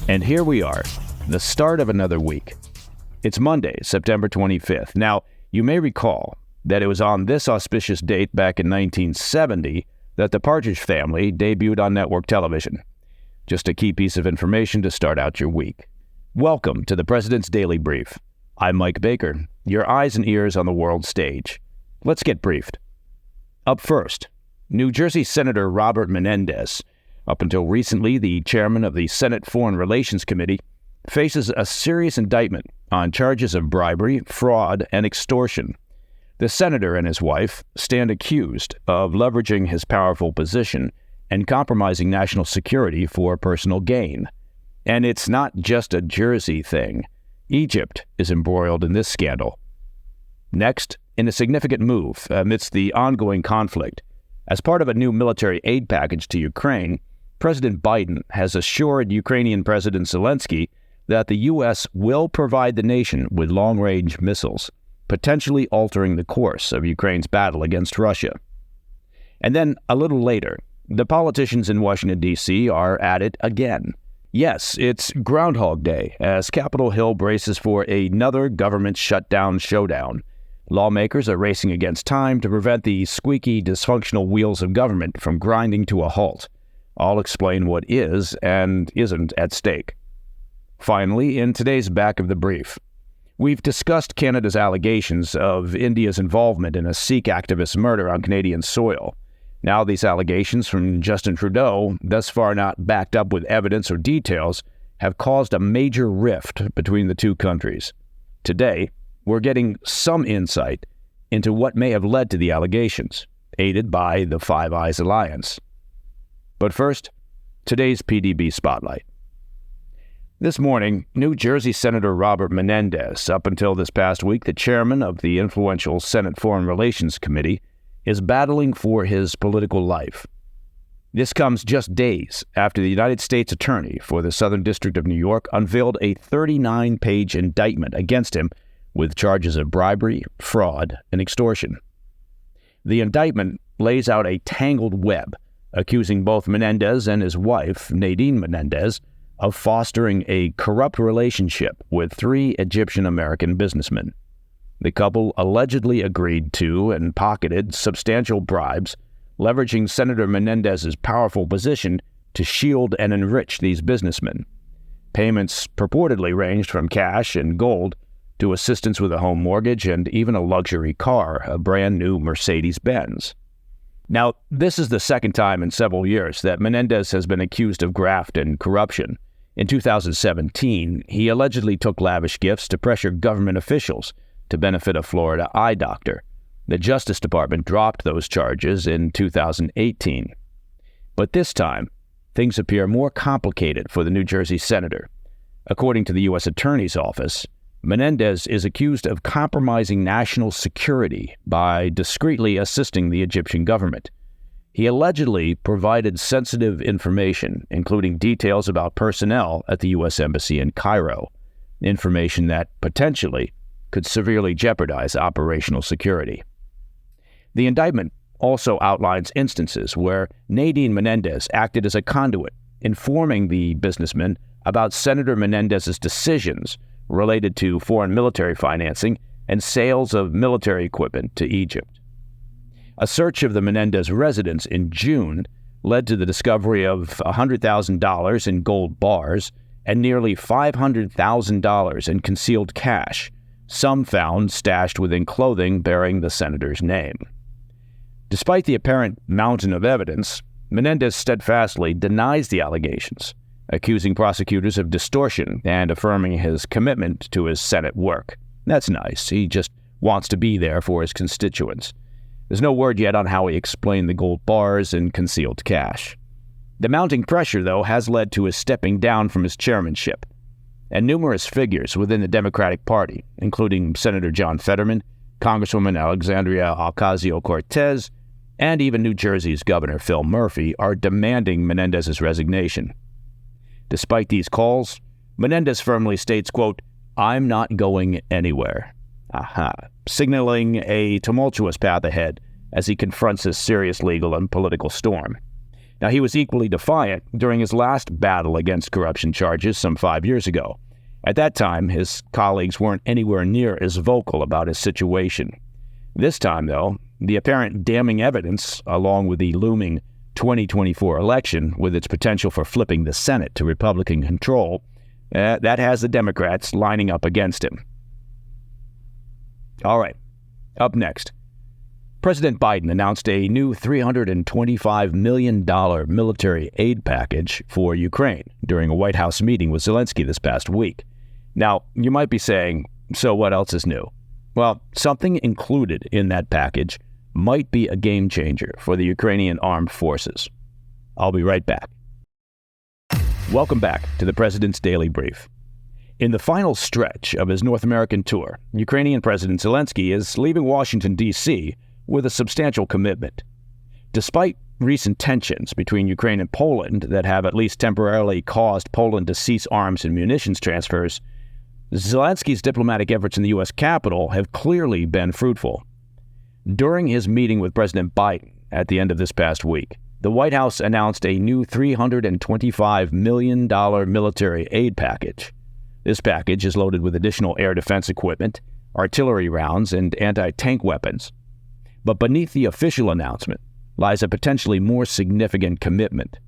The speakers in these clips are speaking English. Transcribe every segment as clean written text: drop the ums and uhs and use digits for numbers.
And here we are, the start of another week. It's Monday, September 25th. Now, you may recall that it was on this auspicious date back in 1970 that the Partridge Family debuted on network television. Just a key piece of information to start out your week. Welcome to the President's Daily Brief. I'm Mike Baker, your eyes and ears on the world stage. Let's get briefed. Up first, New Jersey Senator Robert Menendez, up until recently the chairman of the Senate Foreign Relations Committee, faces a serious indictment on charges of bribery, fraud, and extortion. The senator and his wife stand accused of leveraging his powerful position and compromising national security for personal gain. And it's not just a Jersey thing. Egypt is embroiled in this scandal. Next, in a significant move amidst the ongoing conflict, as part of a new military aid package to Ukraine, President Biden has assured Ukrainian President Zelenskyy that the U.S. will provide the nation with long-range missiles, potentially altering the course of Ukraine's battle against Russia. And then, a little later, the politicians in Washington D.C. are at it again. Yes, it's Groundhog Day, as Capitol Hill braces for another government shutdown. Lawmakers are racing against time to prevent the squeaky, dysfunctional wheels of government from grinding to a halt. I'll explain what is and isn't at stake. Finally, in today's back of the brief, we've discussed Canada's allegations of India's involvement in a Sikh activist's murder on Canadian soil. Now these allegations from Justin Trudeau, thus far not backed up with evidence or details, have caused a major rift between the two countries. Today, we're getting some insight into what may have led to the allegations, aided by the Five Eyes Alliance. But first, today's PDB Spotlight. This morning, New Jersey Senator Robert Menendez, up until this past week the chairman of the influential Senate Foreign Relations Committee, is battling for his political life. This comes just days after the United States Attorney for the Southern District of New York unveiled a 39-page indictment against him with charges of bribery, fraud, and extortion. The indictment lays out a tangled web, accusing both Menendez and his wife, Nadine Menendez, of fostering a corrupt relationship with three Egyptian-American businessmen. The couple allegedly agreed to and pocketed substantial bribes, leveraging Senator Menendez's powerful position to shield and enrich these businessmen. Payments purportedly ranged from cash and gold to assistance with a home mortgage and even a luxury car, a brand-new Mercedes-Benz. Now, this is the second time in several years that Menendez has been accused of graft and corruption. In 2017, he allegedly took lavish gifts to pressure government officials to benefit a Florida eye doctor. The Justice Department dropped those charges in 2018. But this time, things appear more complicated for the New Jersey senator. According to the U.S. Attorney's Office, Menendez is accused of compromising national security by discreetly assisting the Egyptian government. He allegedly provided sensitive information, including details about personnel at the U.S. Embassy in Cairo, information that potentially could severely jeopardize operational security. The indictment also outlines instances where Nadine Menendez acted as a conduit, informing the businessman about Senator Menendez's decisions related to foreign military financing and sales of military equipment to Egypt. A search of the Menendez residence in June led to the discovery of $100,000 in gold bars and nearly $500,000 in concealed cash, some found stashed within clothing bearing the senator's name. Despite the apparent mountain of evidence, Menendez steadfastly denies the allegations, accusing prosecutors of distortion and affirming his commitment to his Senate work. That's nice. He just wants to be there for his constituents. There's no word yet on how he explained the gold bars and concealed cash. The mounting pressure, though, has led to his stepping down from his chairmanship, and numerous figures within the Democratic Party, including Senator John Fetterman, Congresswoman Alexandria Ocasio-Cortez, and even New Jersey's Governor Phil Murphy, are demanding Menendez's resignation. Despite these calls, Menendez firmly states, quote, "I'm not going anywhere," signaling a tumultuous path ahead as he confronts this serious legal and political storm. Now, he was equally defiant during his last battle against corruption charges some 5 years ago. At that time, his colleagues weren't anywhere near as vocal about his situation. This time, though, the apparent damning evidence, along with the looming 2024 election, with its potential for flipping the Senate to Republican control, that has the Democrats lining up against him. All right, up next. President Biden announced a new $325 million military aid package for Ukraine during a White House meeting with Zelenskyy this past week. Now, you might be saying, so what else is new? Well, something included in that package might be a game changer for the Ukrainian armed forces. I'll be right back. Welcome back to the President's Daily Brief. In the final stretch of his North American tour, Ukrainian President Zelenskyy is leaving Washington, D.C. with a substantial commitment. Despite recent tensions between Ukraine and Poland that have at least temporarily caused Poland to cease arms and munitions transfers, Zelenskyy's diplomatic efforts in the U.S. Capitol have clearly been fruitful. During his meeting with President Biden at the end of this past week, the White House announced a new $325 million military aid package. This package is loaded with additional air defense equipment, artillery rounds, and anti-tank weapons. But beneath the official announcement lies a potentially more significant commitment.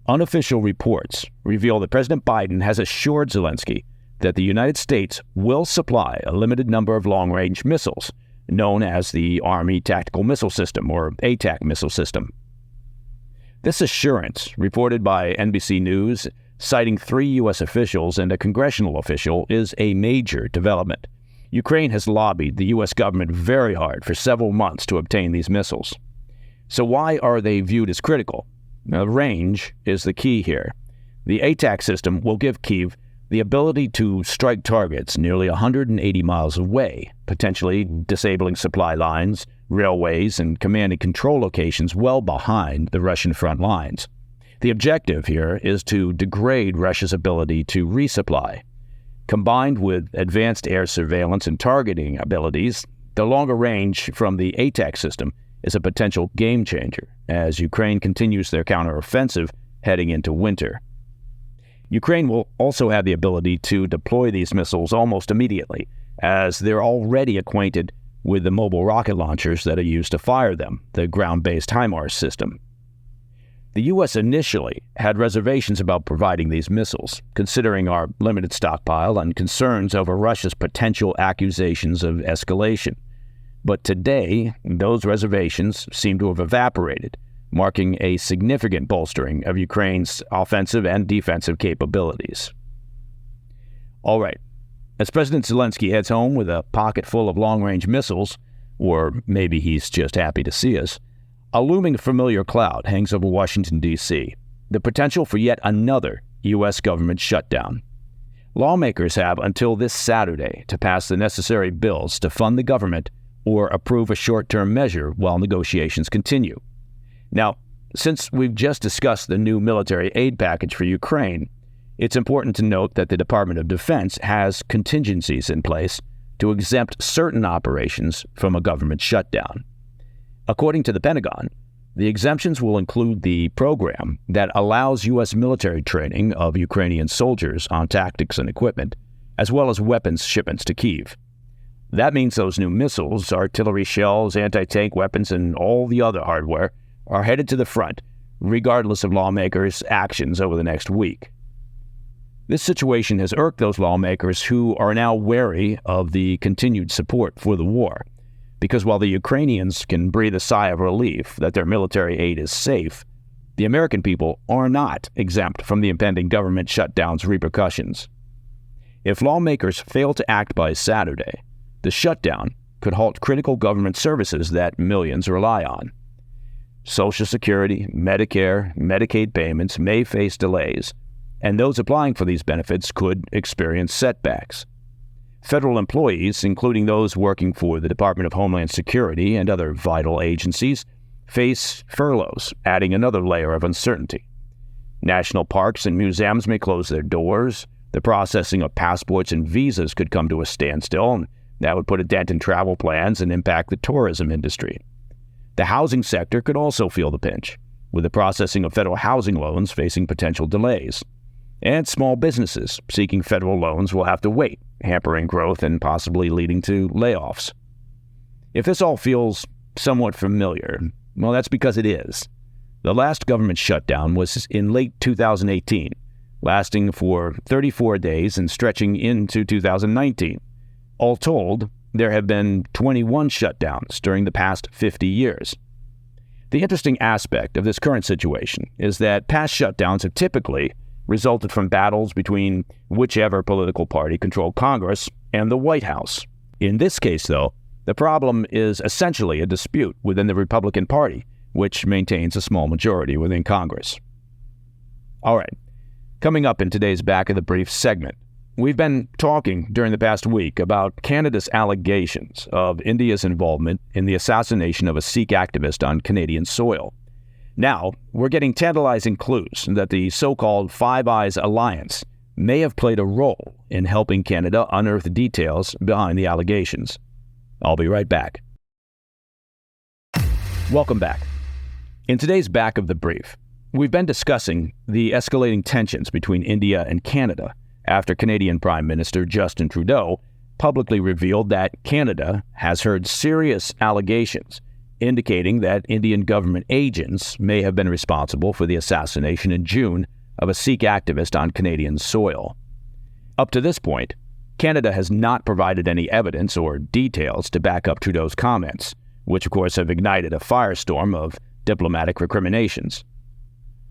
Unofficial reports reveal that President Biden has assured Zelenskyy that the United States will supply a limited number of long-range missiles, known as the Army Tactical Missile System, or ATAC missile system. This assurance, reported by NBC News, citing 3 U.S. officials and a congressional official, is a major development. Ukraine has lobbied the U.S. government very hard for several months to obtain these missiles. So why are they viewed as critical? Now, range is the key here. The ATAC system will give Kyiv the ability to strike targets nearly 180 miles away, potentially disabling supply lines, railways, and command and control locations well behind the Russian front lines. The objective here is to degrade Russia's ability to resupply. Combined with advanced air surveillance and targeting abilities, the longer range from the ATAC system is a potential game changer as Ukraine continues their counteroffensive heading into winter. Ukraine will also have the ability to deploy these missiles almost immediately, as they're already acquainted with the mobile rocket launchers that are used to fire them, the ground-based HIMARS system. The U.S. initially had reservations about providing these missiles, considering our limited stockpile and concerns over Russia's potential accusations of escalation. But today, those reservations seem to have evaporated, marking a significant bolstering of Ukraine's offensive and defensive capabilities. All right, as President Zelenskyy heads home with a pocket full of long-range missiles, or maybe he's just happy to see us, a looming familiar cloud hangs over Washington, D.C., the potential for yet another U.S. government shutdown. Lawmakers have until this Saturday to pass the necessary bills to fund the government or approve a short-term measure while negotiations continue. Now, since we've just discussed the new military aid package for Ukraine, it's important to note that the Department of Defense has contingencies in place to exempt certain operations from a government shutdown. According to the Pentagon, the exemptions will include the program that allows U.S. military training of Ukrainian soldiers on tactics and equipment, as well as weapons shipments to Kyiv. That means those new missiles, artillery shells, anti-tank weapons, and all the other hardware are headed to the front, regardless of lawmakers' actions over the next week. This situation has irked those lawmakers who are now wary of the continued support for the war, because while the Ukrainians can breathe a sigh of relief that their military aid is safe, the American people are not exempt from the impending government shutdown's repercussions. If lawmakers fail to act by Saturday, the shutdown could halt critical government services that millions rely on. Social Security, Medicare, Medicaid payments may face delays, and those applying for these benefits could experience setbacks. Federal employees, including those working for the Department of Homeland Security and other vital agencies, face furloughs, adding another layer of uncertainty. National parks and museums may close their doors. The processing of passports and visas could come to a standstill, and that would put a dent in travel plans and impact the tourism industry. The housing sector could also feel the pinch. with the processing of federal housing loans facing potential delays. And small businesses seeking federal loans will have to wait, hampering growth and possibly leading to layoffs. If this all feels somewhat familiar, well, that's because it is. The last government shutdown was in late 2018, lasting for 34 days and stretching into 2019. All told, there have been 21 shutdowns during the past 50 years. The interesting aspect of this current situation is that past shutdowns have typically resulted from battles between whichever political party controlled Congress and the White House. In this case, though, the problem is essentially a dispute within the Republican Party, which maintains a small majority within Congress. All right, coming up in today's Back of the Brief segment, we've been talking during the past week about Canada's allegations of India's involvement in the assassination of a Sikh activist on Canadian soil. Now, we're getting tantalizing clues that the so-called Five Eyes Alliance may have played a role in helping Canada unearth details behind the allegations. I'll be right back. Welcome back. In today's Back of the Brief, we've been discussing the escalating tensions between India and Canada after Canadian Prime Minister Justin Trudeau publicly revealed that Canada has heard serious allegations indicating that Indian government agents may have been responsible for the assassination in June of a Sikh activist on Canadian soil. Up to this point, Canada has not provided any evidence or details to back up Trudeau's comments, which of course have ignited a firestorm of diplomatic recriminations.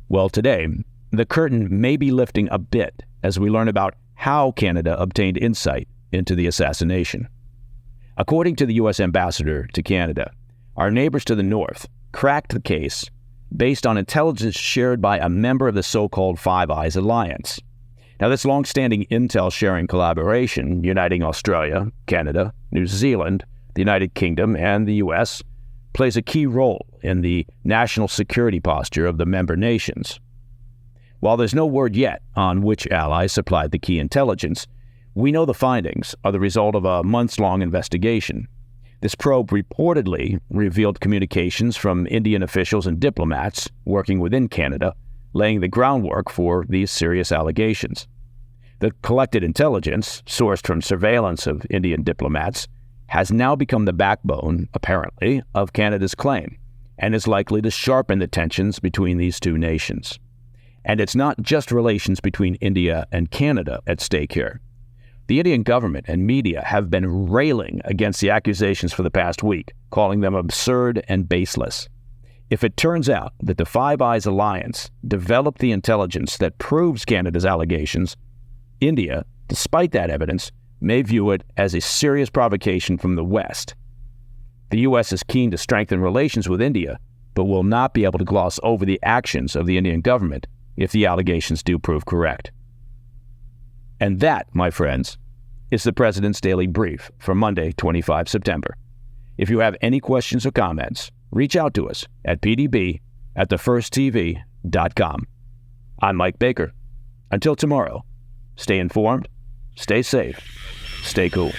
Well, today, the curtain may be lifting a bit as we learn about how Canada obtained insight into the assassination. According to the U.S. ambassador to Canada, our neighbors to the north cracked the case based on intelligence shared by a member of the so-called Five Eyes Alliance. Now, this long-standing intel-sharing collaboration uniting Australia, Canada, New Zealand, the United Kingdom, and the U.S. plays a key role in the national security posture of the member nations. While there's no word yet on which allies supplied the key intelligence, we know the findings are the result of a months-long investigation. This probe reportedly revealed communications from Indian officials and diplomats working within Canada, laying the groundwork for these serious allegations. The collected intelligence, sourced from surveillance of Indian diplomats, has now become the backbone, apparently, of Canada's claim, and is likely to sharpen the tensions between these two nations. And it's not just relations between India and Canada at stake here. The Indian government and media have been railing against the accusations for the past week, calling them absurd and baseless. If it turns out that the Five Eyes Alliance developed the intelligence that proves Canada's allegations, India, despite that evidence, may view it as a serious provocation from the West. The U.S. is keen to strengthen relations with India, but will not be able to gloss over the actions of the Indian government if the allegations do prove correct. And that, my friends, is the President's Daily Brief for Monday, 25 September. If you have any questions or comments, reach out to us at pdb@thefirsttv.com. I'm Mike Baker. Until tomorrow, stay informed, stay safe, stay cool.